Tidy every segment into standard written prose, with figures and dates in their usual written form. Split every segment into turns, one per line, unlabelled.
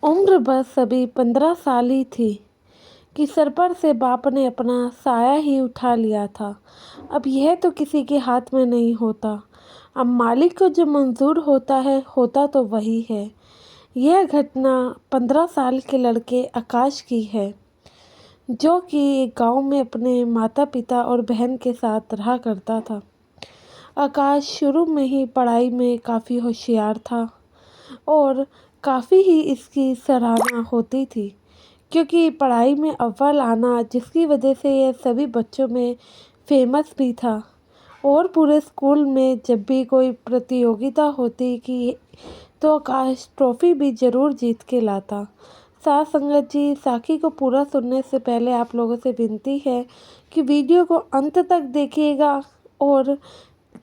उम्र बस अभी 15 साल ही थी कि सर पर से बाप ने अपना साया ही उठा लिया था। अब यह तो किसी के हाथ में नहीं होता। अब मालिक को जो मंजूर होता है होता तो वही है। यह घटना 15 साल के लड़के आकाश की है, जो कि एक गांव में अपने माता पिता और बहन के साथ रहा करता था। आकाश शुरू में ही पढ़ाई में काफ़ी होशियार था और काफ़ी ही इसकी सराहना होती थी, क्योंकि पढ़ाई में अव्वल आना जिसकी वजह से यह सभी बच्चों में फेमस भी था। और पूरे स्कूल में जब भी कोई प्रतियोगिता होती कि तो आकाश ट्रॉफी भी ज़रूर जीत के लाता। साथ संगत जी, साखी को पूरा सुनने से पहले आप लोगों से विनती है कि वीडियो को अंत तक देखिएगा और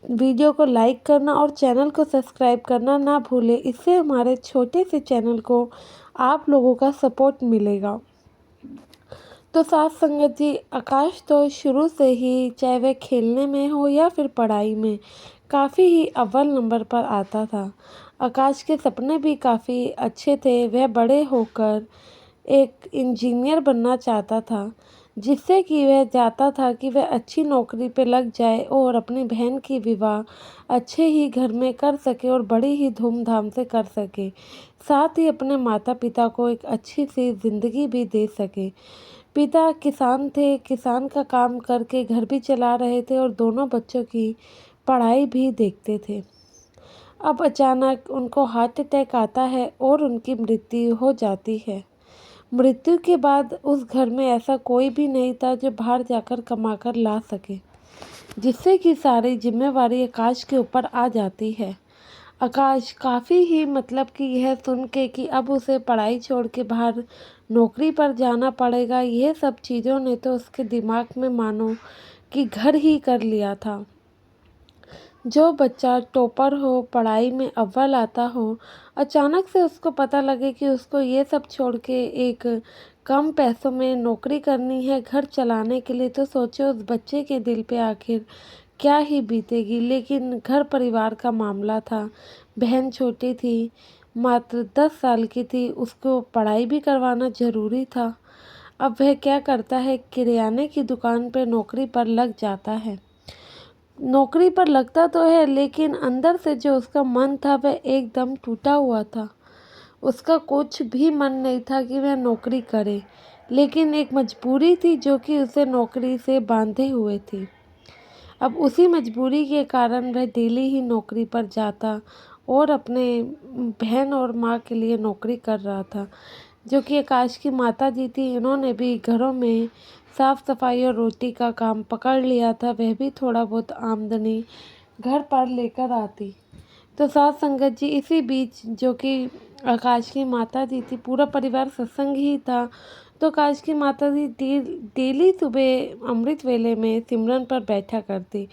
वीडियो को लाइक करना और चैनल को सब्सक्राइब करना ना भूलें। इससे हमारे छोटे से चैनल को आप लोगों का सपोर्ट मिलेगा। तो साथ संगत जी, आकाश तो शुरू से ही चाहे वह खेलने में हो या फिर पढ़ाई में काफ़ी ही अव्वल नंबर पर आता था। आकाश के सपने भी काफ़ी अच्छे थे। वह बड़े होकर एक इंजीनियर बनना चाहता था, जिससे कि वह चाहता था कि वह अच्छी नौकरी पे लग जाए और अपनी बहन की विवाह अच्छे ही घर में कर सके और बड़ी ही धूमधाम से कर सके। साथ ही अपने माता पिता को एक अच्छी सी ज़िंदगी भी दे सके। पिता किसान थे, किसान का काम करके घर भी चला रहे थे और दोनों बच्चों की पढ़ाई भी देखते थे। अब अचानक उनको हार्ट अटैक आता है और उनकी मृत्यु हो जाती है। मृत्यु के बाद उस घर में ऐसा कोई भी नहीं था जो बाहर जाकर कमाकर ला सके, जिससे कि सारी जिम्मेवारी आकाश के ऊपर आ जाती है। आकाश काफ़ी ही मतलब कि यह सुन के कि अब उसे पढ़ाई छोड़ के बाहर नौकरी पर जाना पड़ेगा, यह सब चीज़ों ने तो उसके दिमाग में मानो कि घर ही कर लिया था। जो बच्चा टॉपर हो, पढ़ाई में अव्वल आता हो, अचानक से उसको पता लगे कि उसको ये सब छोड़ के एक कम पैसों में नौकरी करनी है घर चलाने के लिए, तो सोचो उस बच्चे के दिल पे आखिर क्या ही बीतेगी। लेकिन घर परिवार का मामला था। बहन छोटी थी, मात्र 10 साल की थी, उसको पढ़ाई भी करवाना ज़रूरी था। अब वह क्या करता है, किराने की दुकान पे नौकरी पर लग जाता है। नौकरी पर लगता तो है, लेकिन अंदर से जो उसका मन था वह एकदम टूटा हुआ था। उसका कुछ भी मन नहीं था कि वह नौकरी करे, लेकिन एक मजबूरी थी जो कि उसे नौकरी से बांधे हुए थी। अब उसी मजबूरी के कारण वह डेली ही नौकरी पर जाता और अपने बहन और माँ के लिए नौकरी कर रहा था। जो कि आकाश की माता जी थी, इन्होंने भी घरों में साफ सफाई और रोटी का काम पकड़ लिया था। वह भी थोड़ा बहुत आमदनी घर पर लेकर आती। तो साथ संगत जी, इसी बीच जो कि आकाश की माता जी थी, पूरा परिवार सत्संग ही था। तो आकाश की माता जी डेली सुबह अमृत वेले में सिमरन पर बैठा करती।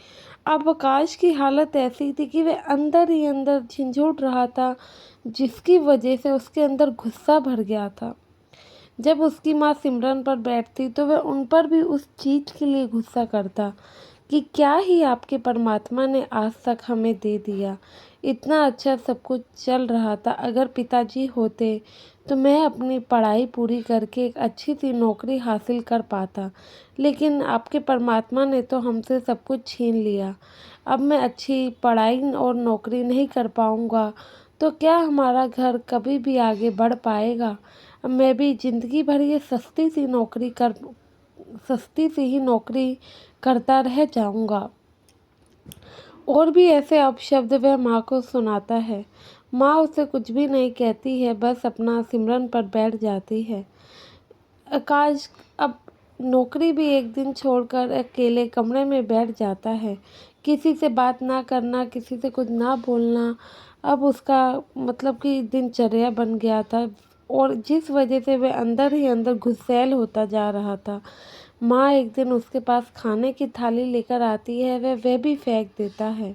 अब आकाश की हालत ऐसी थी कि वह अंदर ही अंदर झंझोड़ रहा था, जिसकी वजह से उसके अंदर गुस्सा भर गया था। जब उसकी माँ सिमरन पर बैठती तो वह उन पर भी उस चीज़ के लिए गुस्सा करता कि क्या ही आपके परमात्मा ने आज तक हमें दे दिया। इतना अच्छा सब कुछ चल रहा था। अगर पिताजी होते तो मैं अपनी पढ़ाई पूरी करके एक अच्छी सी नौकरी हासिल कर पाता, लेकिन आपके परमात्मा ने तो हमसे सब कुछ छीन लिया। अब मैं अच्छी पढ़ाई और नौकरी नहीं कर पाऊँगा तो क्या हमारा घर कभी भी आगे बढ़ पाएगा। अब मैं भी ज़िंदगी भर ये सस्ती सी ही नौकरी करता रह जाऊंगा। और भी ऐसे अपशब्द वह माँ को सुनाता है। माँ उसे कुछ भी नहीं कहती है, बस अपना सिमरन पर बैठ जाती है। आकाश अब नौकरी भी एक दिन छोड़कर अकेले कमरे में बैठ जाता है। किसी से बात ना करना, किसी से कुछ ना बोलना अब उसका मतलब कि दिनचर्या बन गया था, और जिस वजह से वह अंदर ही अंदर गुस्सैल होता जा रहा था। माँ एक दिन उसके पास खाने की थाली लेकर आती है, वह भी फेंक देता है।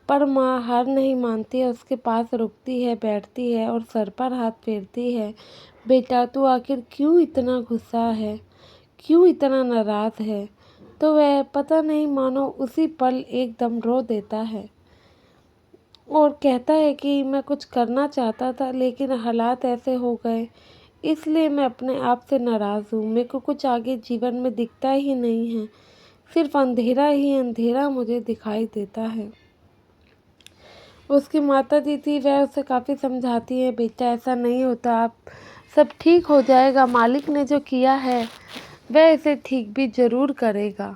पर माँ हार नहीं मानती है, उसके पास रुकती है, बैठती है और सर पर हाथ फेरती है। बेटा, तू आखिर क्यों इतना गुस्सा है, क्यों इतना नाराज़ है। तो वह पता नहीं मानो उसी पल एकदम रो देता है। और कहता है कि मैं कुछ करना चाहता था लेकिन हालात ऐसे हो गए, इसलिए मैं अपने आप से नाराज़ हूँ। मेरे को कुछ आगे जीवन में दिखता ही नहीं है, सिर्फ अंधेरा ही अंधेरा मुझे दिखाई देता है। उसकी माता जी थी, वह उसे काफ़ी समझाती है, बेटा ऐसा नहीं होता, आप सब ठीक हो जाएगा, मालिक ने जो किया है वह इसे ठीक भी ज़रूर करेगा।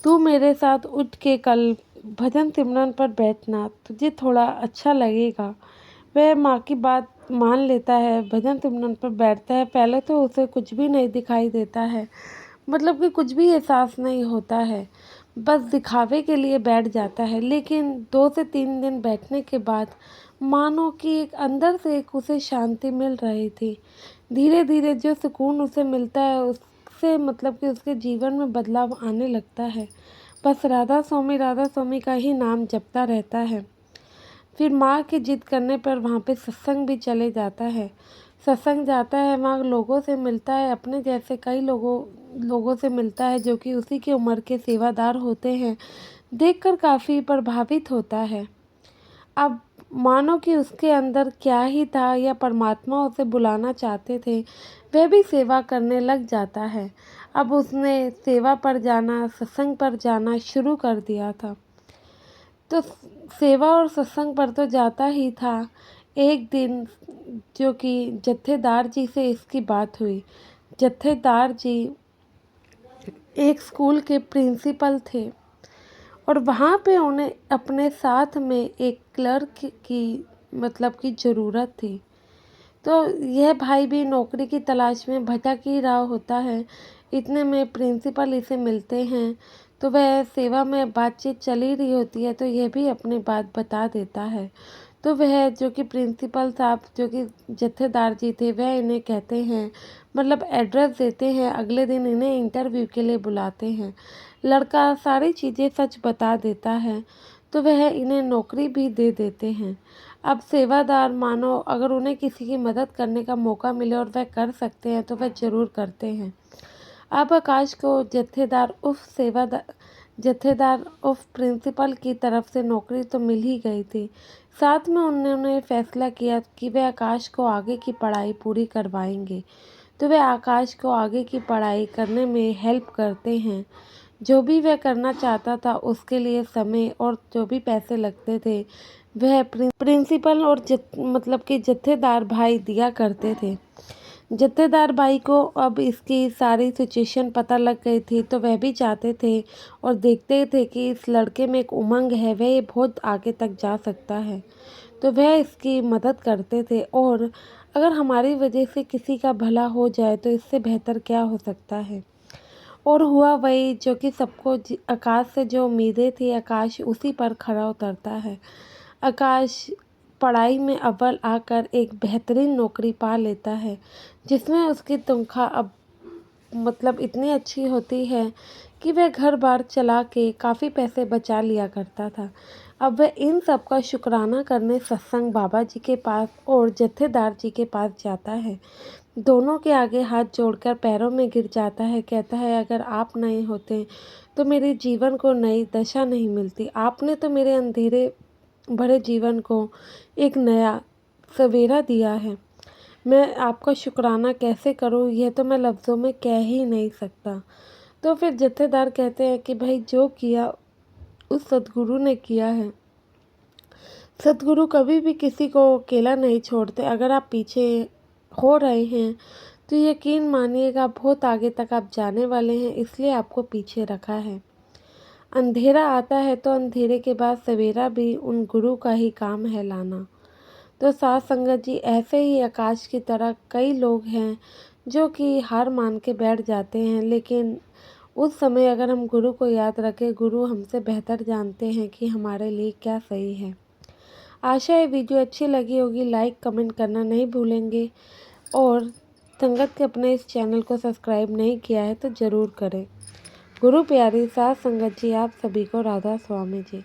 तू मेरे साथ उठ के कल भजन सिमरन पर बैठना, तुझे थोड़ा अच्छा लगेगा। वह माँ की बात मान लेता है, भजन सिमरन पर बैठता है। पहले तो उसे कुछ भी नहीं दिखाई देता है, मतलब कि कुछ भी एहसास नहीं होता है, बस दिखावे के लिए बैठ जाता है। लेकिन 2 से 3 दिन बैठने के बाद मानो कि एक अंदर से एक उसे शांति मिल रही थी। धीरे धीरे जो सुकून उसे मिलता है उससे मतलब कि उसके जीवन में बदलाव आने लगता है। बस राधा स्वामी का ही नाम जपता रहता है। फिर माँ की जिद करने पर वहाँ पे सत्संग भी चले जाता है। सत्संग जाता है, वहाँ लोगों से मिलता है, अपने जैसे कई लोगों से मिलता है जो कि उसी की उम्र के सेवादार होते हैं। देखकर काफ़ी प्रभावित होता है। अब मानो कि उसके अंदर क्या ही था या परमात्मा उसे बुलाना चाहते थे, वह भी सेवा करने लग जाता है। अब उसने सेवा पर जाना, सत्संग पर जाना शुरू कर दिया था। तो सेवा और सत्संग पर तो जाता ही था। एक दिन जो कि जत्थेदार जी से इसकी बात हुई। जत्थेदार जी एक स्कूल के प्रिंसिपल थे और वहाँ पे उन्हें अपने साथ में एक क्लर्क की मतलब की ज़रूरत थी। तो यह भाई भी नौकरी की तलाश में भटक ही रहा होता है। इतने में प्रिंसिपल इसे मिलते हैं, तो वह सेवा में बातचीत चल ही रही होती है, तो यह भी अपनी बात बता देता है। तो वह जो कि प्रिंसिपल साहब जो कि जत्थेदार जी थे, वह इन्हें कहते हैं, मतलब एड्रेस देते हैं, अगले दिन इन्हें इंटरव्यू के लिए बुलाते हैं। लड़का सारी चीज़ें सच बता देता है, तो वह इन्हें नौकरी भी दे देते हैं। अब सेवादार मानो अगर उन्हें किसी की मदद करने का मौका मिले और वह कर सकते हैं तो वह ज़रूर करते हैं। अब आकाश को जत्थेदार उफ प्रिंसिपल की तरफ से नौकरी तो मिल ही गई थी। साथ में उन्होंने फैसला किया कि वे आकाश को आगे की पढ़ाई पूरी करवाएंगे। तो वे आकाश को आगे की पढ़ाई करने में हेल्प करते हैं। जो भी वह करना चाहता था उसके लिए समय और जो भी पैसे लगते थे वह प्रिंसिपल और मतलब कि जत्थेदार भाई दिया करते थे। जत्थेदार भाई को अब इसकी सारी सिचुएशन पता लग गई थी, तो वह भी चाहते थे और देखते थे कि इस लड़के में एक उमंग है, वह ये बहुत आगे तक जा सकता है, तो वह इसकी मदद करते थे। और अगर हमारी वजह से किसी का भला हो जाए तो इससे बेहतर क्या हो सकता है। और हुआ वही जो कि आकाश से जो उम्मीदें थी, आकाश उसी पर खरा उतरता है। आकाश पढ़ाई में अव्वल आकर एक बेहतरीन नौकरी पा लेता है, जिसमें उसकी तनख्वाह अब मतलब इतनी अच्छी होती है कि वह घर बार चला के काफ़ी पैसे बचा लिया करता था। अब वह इन सब का शुक्राना करने सत्संग बाबा जी के पास और जत्थेदार जी के पास जाता है। दोनों के आगे हाथ जोड़कर पैरों में गिर जाता है, कहता है अगर आप नहीं होते तो मेरे जीवन को नई दशा नहीं मिलती। आपने तो मेरे अंधेरे भरे जीवन को एक नया सवेरा दिया है। मैं आपका शुक्राना कैसे करूं, यह तो मैं लफ्ज़ों में कह ही नहीं सकता। तो फिर जत्थेदार कहते हैं कि भाई जो किया उस सद्गुरु ने किया है। सद्गुरु कभी भी किसी को अकेला नहीं छोड़ते। अगर आप पीछे हो रहे हैं तो यकीन मानिएगा बहुत आगे तक आप जाने वाले हैं, इसलिए आपको पीछे रखा है। अंधेरा आता है तो अंधेरे के बाद सवेरा भी उन गुरु का ही काम है लाना। तो साथ संगत जी, ऐसे ही आकाश की तरह कई लोग हैं जो कि हार मान के बैठ जाते हैं, लेकिन उस समय अगर हम गुरु को याद रखें, गुरु हमसे बेहतर जानते हैं कि हमारे लिए क्या सही है। आशा है वीडियो अच्छी लगी होगी, लाइक कमेंट करना नहीं भूलेंगे और संगत के अपने इस चैनल को सब्सक्राइब नहीं किया है तो ज़रूर करें। गुरु प्यारी साथ संगत जी, आप सभी को राधा स्वामी जी।